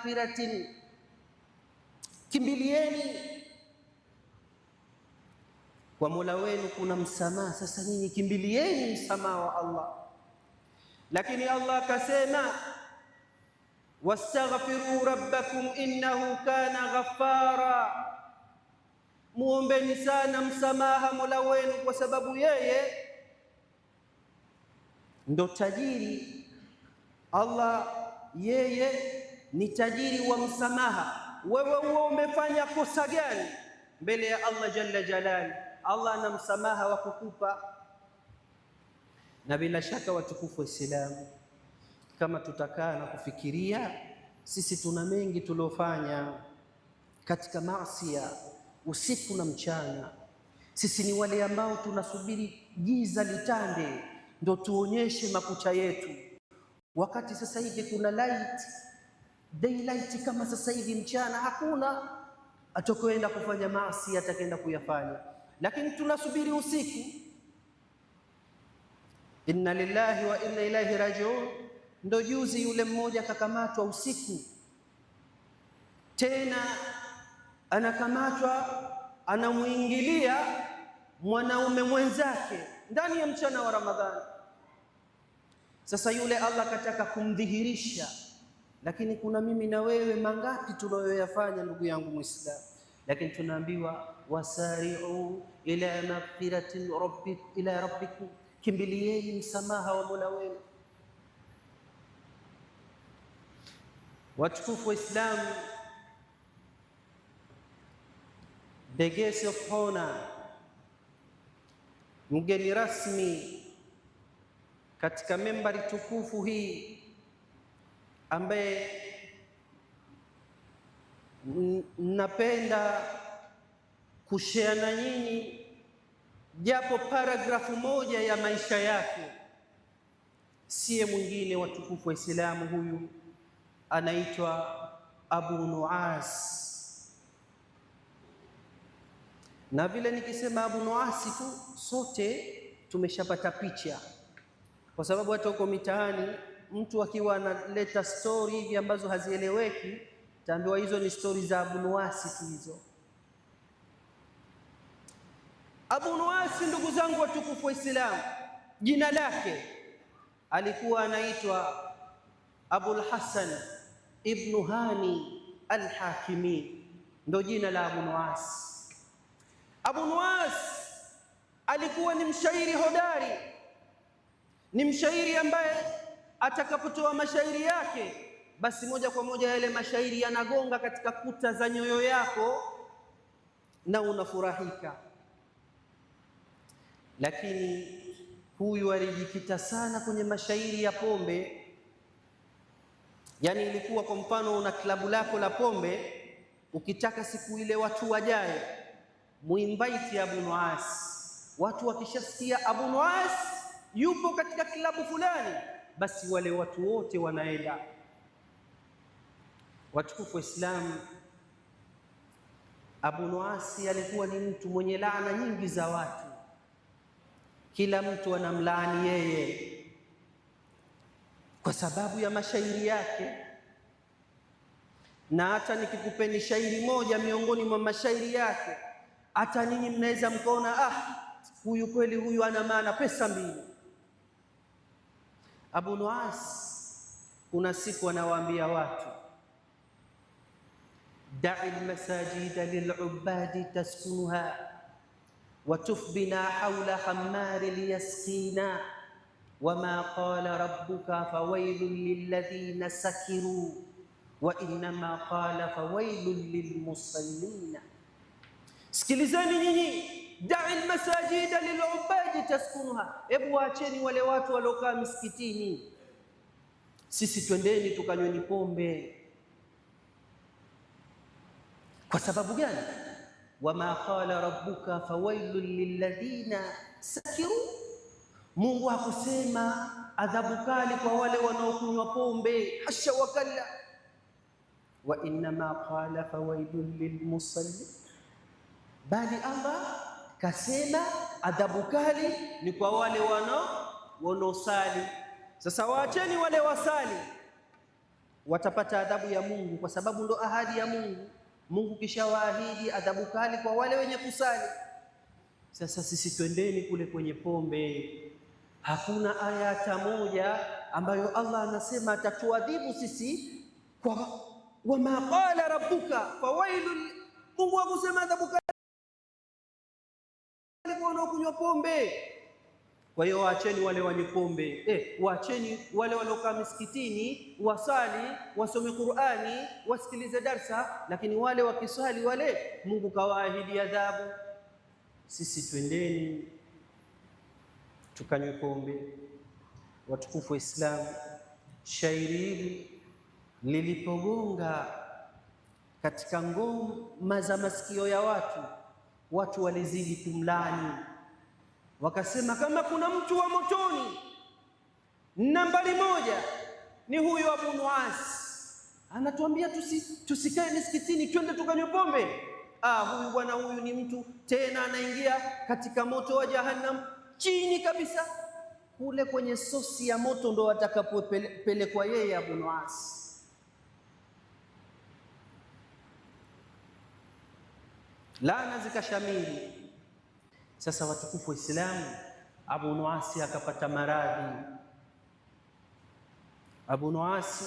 maghfiratin, kimbilieni kwa Mola wenu kuna msamaha. Sasa nyinyi kimbilieni msamaha wa Allah. Lakini Allah akasema wastaghfiru rabbakum innahu kana ghaffara, muombeni sana msamaha Mola wenu kwa sababu yeye ndo tajiri. Allah yeye ni tajiri wa msamaha. Wewe huo umefanya kosa gani mbele ya Allah jalla jalali? Allah ana msamaha wa kukupa. Na bila shaka watukufu Waislamu, kama tutakaa na kufikiria, sisi tuna mengi tuliofanya katika maasi usiku na mchana. Sisi ni wale ambao tunasubiri giza litande ndo tuonyeshe makucha yetu, wakati sasa hivi kuna light, daylight. Kama sasa hivi mchana hakuna atakwenda kufanya maasi, atakaenda kuyafanya, lakini tunasubiri usiku. Inna lillahi wa inna ilaihi rajiun. Ndo juzi yule mmoja akakamatwa usiku, tena anakamatwa anamuingilia mwanaume mwenzake ndani ya mchana wa Ramadhani. Sasa yule Allah kataka kumdhihirisha, lakini kuna mimi na wewe mangapi tunayoyafanya ndugu yangu Muislamu, lakini tunaambiwa wasari'u ila maghfiratin ila rabbikum, kimbilieni msamaha wa Mola wenu. Watukufu Waislamu, the guest of honor, mgeni rasmi katika membari tukufu hii, ambaye napenda kushare na nyinyi japo paragrafu moja ya maisha yake, siye mwingine watukufu Waislamu, huyu anaitwa Abu Nuas. Na vile nikisema Abu Nuasi tu sote tumeshapata picha, kwa sababu hata huko mitaani mtu akiwa analeta story hivi ambazo hazieleweki, taambiwa hizo ni story za Abu Nuasi tu hizo. Abu Nuasi, ndugu zangu watukufu Waislamu, jina lake alikuwa anaitwa Abul Hasan ibn Hani al-Hakimi, ndo jina la Abu Nuas. Abu Nuas alikuwa ni mshairi hodari, ni mshairi ambaye atakapotoa mashairi yake, basi moja kwa moja yale mashairi yanagonga katika kuta za nyoyo yako na unafurahika. Lakini huyu alijikita sana kwenye mashairi ya pombe. Yani ilikuwa kwa mfano una klabu lako la pombe, ukitaka siku ile watu wajae, muinvite Abu Nuas. Watu wakishasikia Abu Nuas yupo katika klabu fulani, basi wale watu wote wanaenda. Watukufu Waislamu, Abu Nuas alikuwa ni mtu mwenye laana nyingi za watu. Kila mtu anamlaani yeye kwa sababu ya mashairi yake. Na hata nikikupeni shairi moja miongoni mwa mashairi yake, hata ninyi mnaweza mkaona huyu kweli huyu ana maana pesa mbili. Abu Nuas kuna siku anawaambia watu, da'i almasajida lil'ubadi taskunuha wa tufbina hawla hammari liyasqina wama qala rabbuka fawailun lilladhina sakiru wa innama qala fawailun lilmusallina. Sikilizeni nyinyi, da'i almasajida lil'ubadi taskunuha, hebu waacheni wale watu waliokaa misikitini, sisi twendeni tukanyweni pombe. Kwa sababu gani? Wama qala rabbuka fawailun lilladhina sakiru, Mungu hakusema adhabu kali kwa wale wanaokunywa pombe, hasha wakalla. Wa innama qala fawailun lilmusallin, bali Allah kasema adhabu kali ni kwa wale wanaosali. Sasa waacheni wale wasali, watapata adhabu ya Mungu, kwa sababu ndo ahadi ya Mungu. Mungu kishawaahidi adhabu kali kwa wale wenye kusali. Sasa sisi twendeni kule kwenye pombe. Hakuna aya hata moja ambayo Allah anasema atatuadhibu sisi kwa wama qala rabbuka fawailun. Mungu hakusema adhabu kali kwa wanaokunywa pombe. Kwa hiyo waacheni wale wanywe pombe, waacheni wale waliokaa misikitini wasali, wasome Qur'ani, wasikilize darsa, lakini wale wakiswali wale Mungu kawaahidi adhabu. Sisi twendeni tukanywe pombe. Watukufu wa Islam, shairi hili lilipogonga katika ngoma za masikio ya watu walizidi kumlani, wakasema kama kuna mtu wa motoni nambari moja ni huyu Abu Nuwas. Anatuambia tusikae misikitini, twende tukanywe pombe. Huyu bwana, huyu ni mtu tena anaingia katika moto wa Jahannam chini kabisa, kule kwenye sosi ya moto ndo atakapopelekwa yeye Abu Nuwas. Laana zikashamili. Sasa watukufu wa Islamu, Abu Nuwas akapata maradhi. Abu Nuwas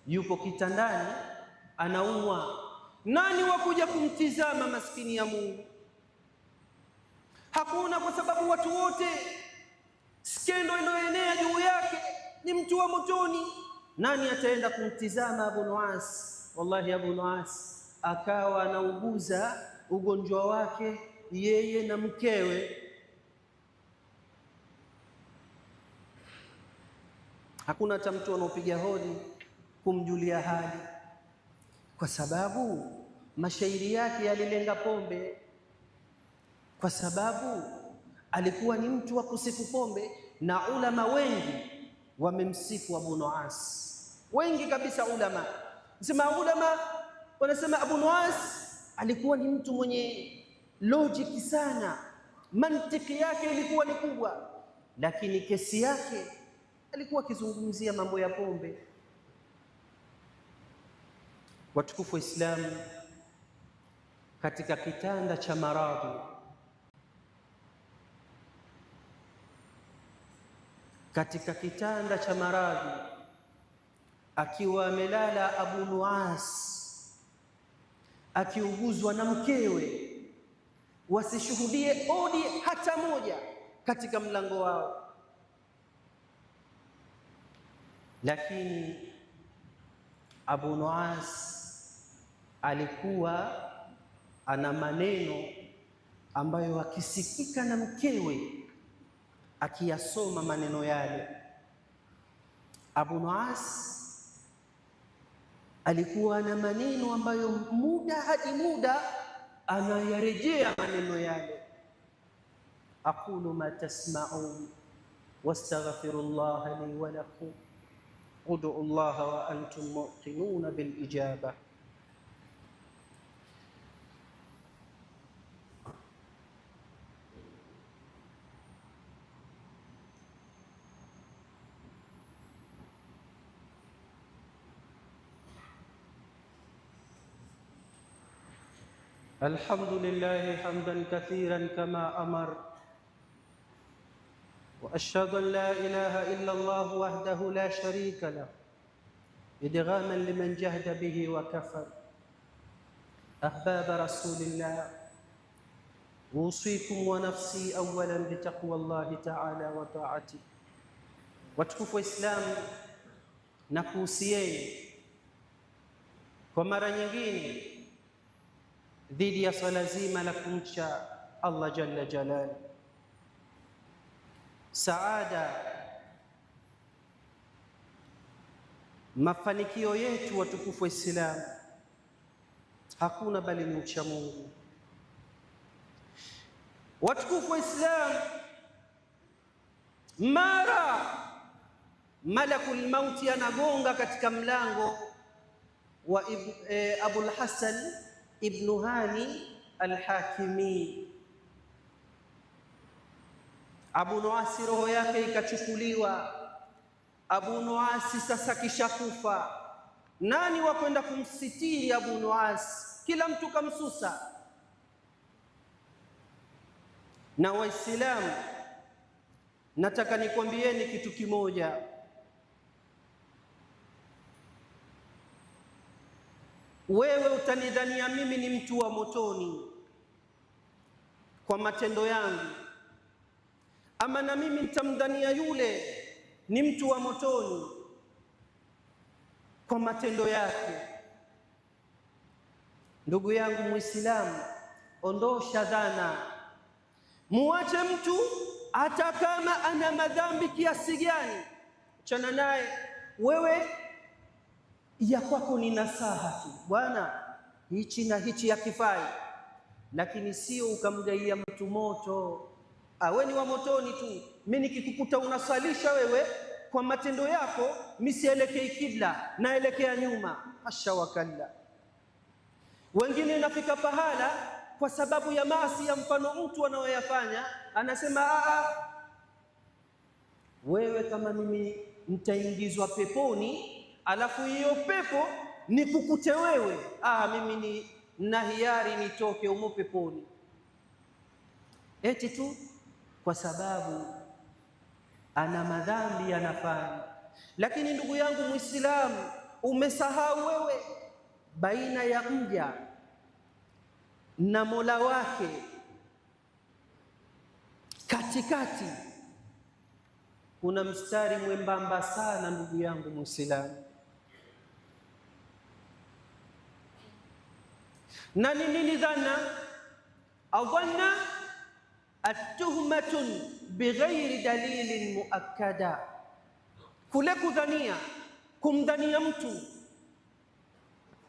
yupo kitandani anaumwa. Nani wa kuja kumtizama maskini ya Mungu? Hakuna, kwa sababu watu wote skendo iliyoenea juu yake ni mtu wa motoni. Nani ataenda kumtizama Abu Nuwas? Wallahi Abu Nuwas akawa anauguza ugonjwa wake yeye na mkewe. Hakuna hata mtu anaopiga hodi kumjulia hali, kwa sababu mashairi yake yalilenga pombe, kwa sababu alikuwa ni mtu wa kusifu pombe. Na ulama wengi wamemsifu Abu Nuwas, wengi kabisa. Ulama wanasema Abu Nuwas alikuwa ni mtu mwenye logic sana, mantiki yake ilikuwa ni kubwa, lakini kesi yake alikuwa akizungumzia mambo ya pombe. Watukufu wa Islamu, katika kitanda cha maradhi, akiwa amelala Abu Nuwas akiuguzwa na mkewe, wasishuhudie odi hata moja katika mlango wao, lakini Abu Nuwas alikuwa ana maneno ambayo akisikika na mkewe akiyasoma maneno yale. Abu Nuwas alikuwa na maneno ambayo muda hadi muda anayarejea maneno yale. aqulu ma tasma'un wastaghfirullaha li wa lakum ud'u Allaha wa antum muqinuna bil ijaba. الحمد لله حمدا كثيرا كما أمر، وأشهد أن لا إله إلا الله وحده لا شريك له إدغاما لمن جهد به وكفر. أحباب رسول الله، أوصيكم ونفسي أولا بتقوى الله تعالى وطاعته. Watukufu wa Islam, nakuhusieni kwa mara nyingine dhidi ya swala zima la kumcha Allah jalla jalal. Saada, mafanikio yetu watukufu wa Islam hakuna bali ni ucha Mungu. Watukufu wa Islam, mara malakul mauti anagonga katika mlango wa Abul Hasan ibn Hani al-Hakimi. Abu Nuwas roho yake ikachukuliwa. Abu Nuwas sasa kishakufa, nani wa kwenda kumsitiri Abu Nuwas? Kila mtu kamsusa. Na Waislamu, nataka nikwambieni kitu kimoja. Wewe utanidhania mimi ni mtu wa motoni kwa matendo yangu, ama na mimi nitamdhania yule ni mtu wa motoni kwa matendo yake. Ndugu yangu Muislamu, ondosha dhana. Muache mtu hata kama ana madhambi kiasi gani, chana naye. Wewe ya kwako ni nasaha tu, bwana, hichi na hichi hakifai, lakini sio ukamgaia mtu moto. Wewe ni wa motoni tu, mimi nikikukuta unasalisha wewe kwa matendo yako, mimi sielekei kibla, naelekea nyuma. Hasha wakalla. Wengine inafika pahala kwa sababu ya maasi ya mfano mtu anayoyafanya, anasema wewe kama mimi nitaingizwa peponi, alafu hiyo pepo nikukute wewe, mimi ni na hiari nitoke umo peponi, eti tu kwa sababu ana madhambi anafanya. Lakini ndugu yangu Muislamu, umesahau wewe baina ya mja na Mola wake katikati kuna mstari mwembamba sana, ndugu yangu Muislamu. Na ni nini dhana? Adhanna atuhmatun bighairi dalilin muakkada, kule kudhania, kumdhania mtu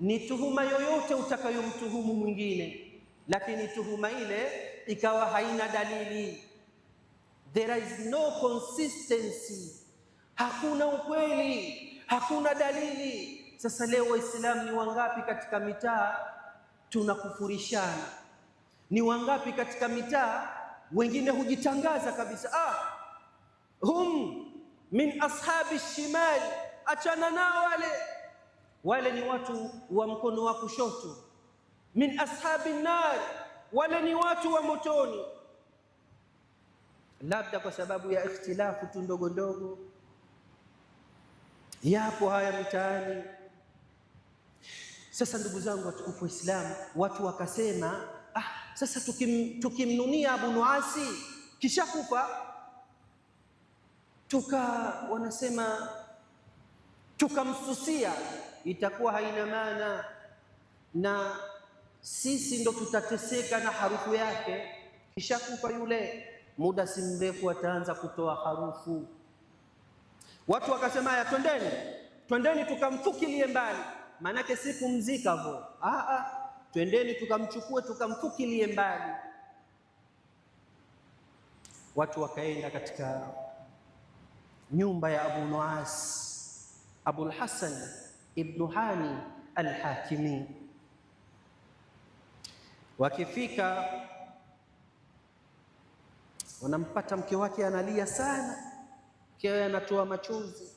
ni tuhuma yoyote utakayomtuhumu mwingine, lakini tuhuma ile ikawa haina dalili. There is no consistency, hakuna ukweli, hakuna dalili. Sasa leo Waislamu ni wangapi katika mitaa tunakufurishana? Ni wangapi katika mitaa wengine hujitangaza kabisa, hum min ashabi shimali, achana nao wale ni watu wa mkono wa kushoto. Min ashabi nar, wale ni watu wa motoni. Labda kwa sababu ya ikhtilafu tu ndogo ndogo, yapo haya mitaani. Sasa ndugu zangu watukufu Waislamu, watu wakasema sasa tukimnunia Abu Nuasi kisha kufa, wanasema tukamsusia, itakuwa haina maana, na sisi ndo tutateseka na harufu yake. Kisha kufa yule, muda si mrefu ataanza kutoa harufu. Watu wakasema haya, twendeni tukamfukilie mbali, maanake si kumzika vo, twendeni tukamchukue tukamfukilie mbali. Watu wakaenda katika nyumba ya Abu Nuwas, Abul Hasan ibn Hani al-Hakimi. Wakifika wanampata mke wake analia sana, mkewe anatoa machozi,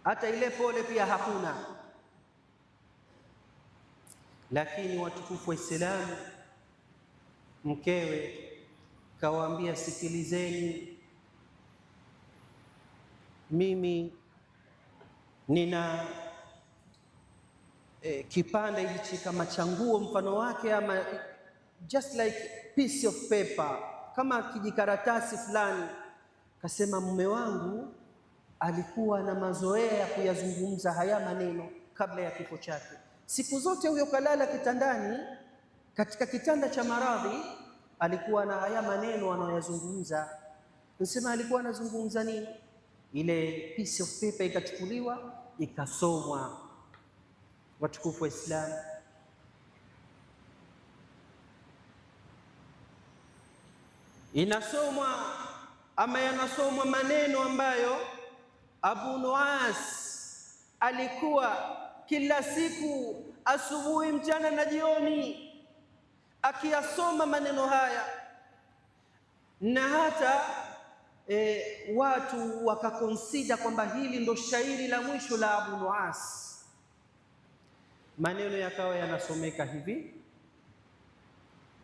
hata ile pole pia hakuna. Lakini watukufu wa Islamu, mkewe kawaambia, sikilizeni, mimi nina kipande hichi kama cha nguo mfano wake, ama just like piece of paper, kama kijikaratasi fulani. Kasema mume wangu alikuwa na mazoea ya kuyazungumza haya maneno kabla ya kifo chake. Siku zote huyo kalala kitandani, katika kitanda cha maradhi, alikuwa na haya maneno anayoyazungumza. Nasema alikuwa anazungumza nini? Ile piece of paper ikachukuliwa ikasomwa. Watukufu wa Islam, inasomwa ama yanasomwa maneno ambayo Abu Nuwas alikuwa kila siku asubuhi, mchana na jioni akiyasoma maneno haya, na hata watu wakakonsida kwamba hili ndo shairi la mwisho la Abu Nuas. Maneno yakawa yanasomeka hivi: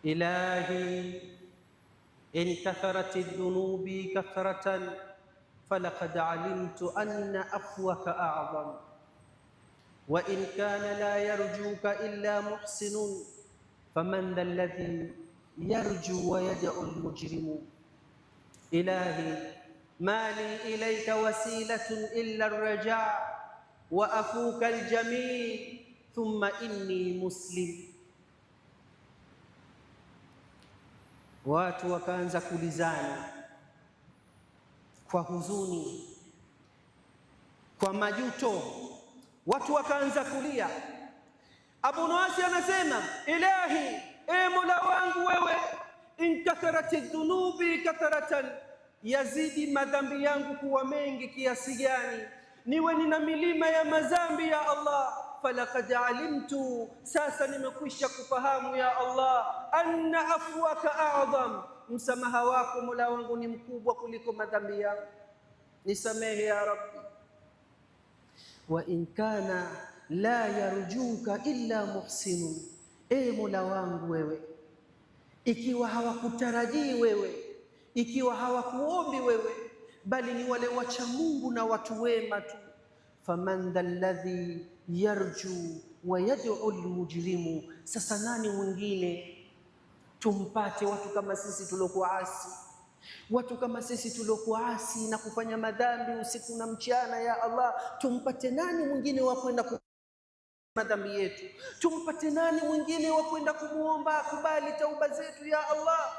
ilahi in katharati dhunubi kathratan falaqad alimtu anna afwaka a'zam wa in kana la yarjuka illa muhsinun faman dha alladhi yarju wa yad'u al-mujrimu ilahi ma li ilayka wasilatun illa ar-raja' wa afuka al-jamil thumma inni muslim. Watu wakaanza kulizana kwa huzuni, kwa majuto, watu wakaanza kulia. Abu Nuwas anasema, ilahi, Mola wangu wewe, in katharati dhunubi katharatan, yazidi madhambi yangu kuwa mengi kiasi gani, niwe nina milima ya madhambi ya Allah. Falaqad alimtu, sasa nimekwisha kufahamu ya Allah, anna afwaka a'zam, msamaha wako Mola wangu ni mkubwa kuliko madhambi yangu, nisamehe ya Rabbi. Wa in kana la yarjuka illa muhsinun, Mola wangu wewe, ikiwa hawakutarajii wewe, ikiwa hawakuombi wewe, bali ni wale wacha Mungu na watu wema tu, faman dha alladhi yarju wa yad'u al-mujrimu, sasa nani mwingine tumpate watu kama sisi tuliokuasi, watu kama sisi tuliokuasi na kufanya madhambi usiku na mchana, ya Allah, tumpate nani mwingine wa kwenda madhambi yetu? Tumpate nani mwingine wa kwenda kumuomba akubali tauba zetu ya Allah?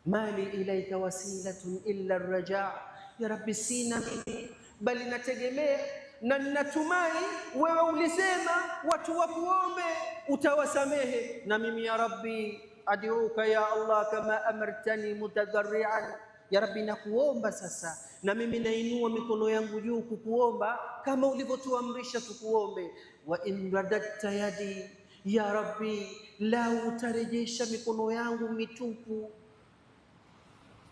Mali ilaika wasilatun illa ar-raja', ya Rabbi, sina mimi bali nategemea na ninatumai wewe ulisema watu wakuombe utawasamehe, na mimi ya Rabbi adiuka ya Allah kama amartani mutadarrian, ya Rabbi nakuomba sasa, na mimi nainua mikono yangu juu kukuomba kama ulivyotuamrisha tukuombe. Wa in radadta yadi ya Rabbi, la utarejesha mikono yangu mitupu,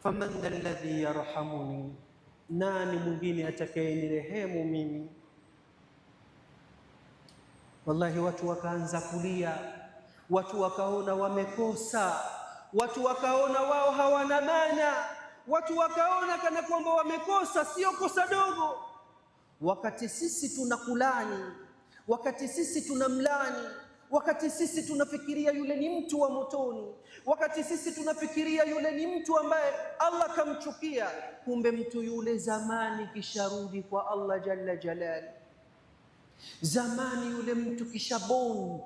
faman alladhi yarhamuni, nani mwingine atakayenirehemu mimi? Wallahi, watu wakaanza kulia, watu wakaona wamekosa, watu wakaona wao hawana maana, watu wakaona kana kwamba wamekosa, sio kosa dogo. Wakati sisi tunakulani, wakati sisi tunamlani, wakati sisi tunafikiria yule ni mtu wa motoni, wakati sisi tunafikiria yule ni mtu ambaye Allah kamchukia, kumbe mtu yule zamani kisharudi kwa Allah jalla jalali. Zamani yule mtu kisha bond,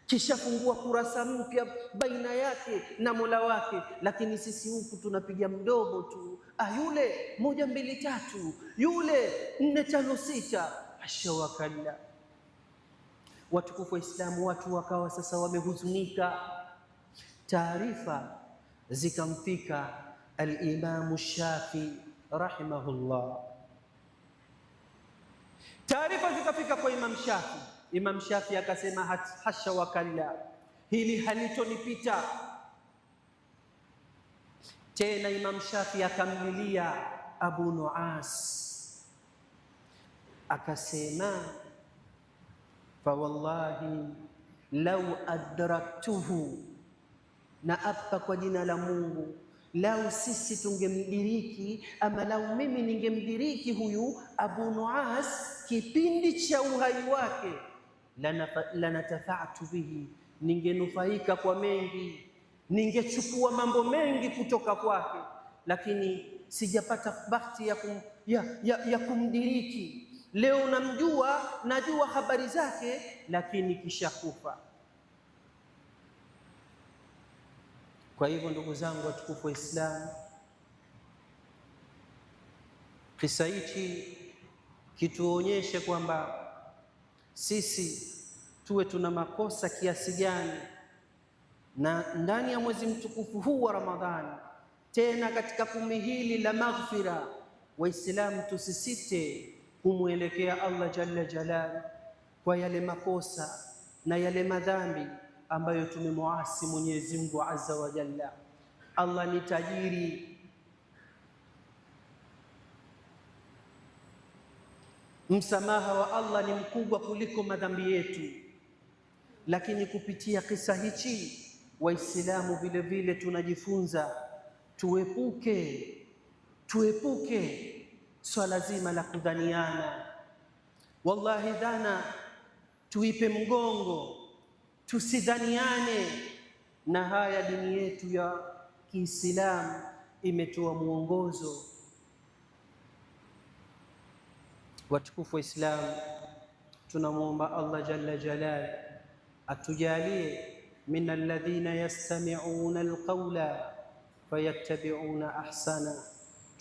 kishafungua kurasa mpya baina yake na Mola wake, lakini sisi huku tunapiga mdomo tu, yule 1 2 3, yule 4 5 6, hasha wakalla. Watukufu wa Islamu, watu wakawa sasa wamehuzunika. Taarifa zikamfika al-Imam Shafi rahimahullah, taarifa zikafika kwa Imam Shafi. Imam Shafi akasema, hasha wakalla, hili halitonipita tena. Imam Shafi akamlilia Abu Nuas akasema, fa wallahi law adraktuhu, na apa kwa jina la Mungu, lau sisi tungemdiriki, ama lau mimi ningemdiriki huyu Abu Nuas kipindi cha uhai wake, lanatafa'tu bihi, ningenufaika kwa mengi, ningechukua mambo mengi kutoka kwake, lakini sijapata bahati ya kumdiriki. Leo namjua, najua habari zake, lakini kishakufa. Kwa hivyo ndugu zangu watukufu wa Islam, kisa hichi kituonyeshe kwamba sisi tuwe tuna makosa kiasi gani, na ndani ya mwezi mtukufu huu wa Ramadhani, tena katika 10 hili la maghfira, Waislamu tusisite kumwelekea Allah jalla jalal kwa yale makosa na yale madhambi ambayo tumemuasi Mwenyezi Mungu azza wa jalla. Allah ni tajiri, Msamaha wa Allah ni mkubwa kuliko madhambi yetu. Lakini kupitia kisa hichi Waislamu vile vile tunajifunza tuepuke swala zima la kudhaniana. Wallahi, dhana tuipe mgongo, tusidhaniane. Na haya dini yetu ya Kiislamu imetoa mwongozo. Watukufu wa Islam, tunamwomba Allah jalla jalal atujalie min alladhina yastami'una alqawla fayattabi'una ahsana.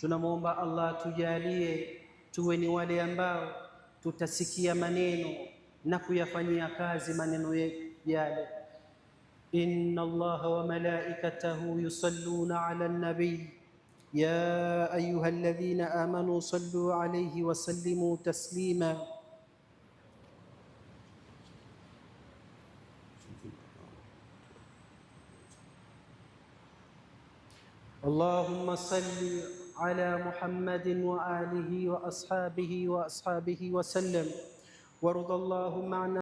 Tunamwomba Allah atujalie tuwe ni wale ambao tutasikia maneno na kuyafanyia kazi maneno yale. Inna Allaha wa malaikatahu yusalluna ala an-nabiy ya ayyuhalladhina amanu sallu alayhi wa sallimu taslima. Allahumma salli ala Muhammadin wa alihi wa ashabihi wa sallam. Warḍa Allahumma